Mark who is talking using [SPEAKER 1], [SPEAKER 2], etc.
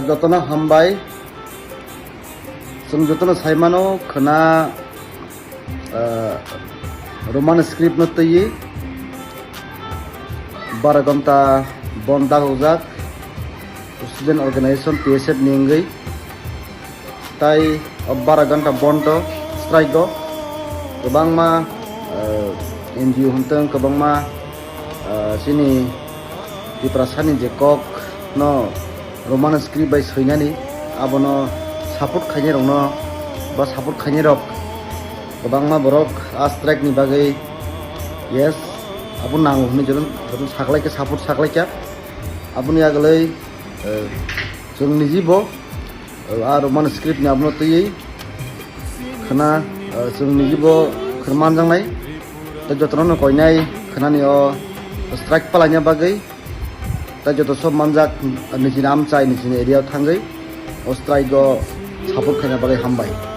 [SPEAKER 1] যতনা হামবাই जों যতনা সাইমানো খনা রোমান স্ক্রিপ্ট no tui 12 ঘন্টা বন্ধ হজাক স্টুডেন্ট অর্গানাইজেশন PSF নিঙ্গই তাই 12 ঘন্টা বন্ধ strike go kobangma NGO hunteng kobangma sini diprasani je kok no roman script by soinani abono support khaini rong no ba support khaini rok kobangma borok a strike ni bagai yes abun nango hini jorun saklai ke support saklai kya abuni agalai जों निजिबो आ roman script ni abno tui khana जों निजिबो खरमान jangnai ta jotono koinai khanani o strike palanya bagai ta joto sob manjak nijini amchai nijini area thangai o strike go support khaina bagai hambai।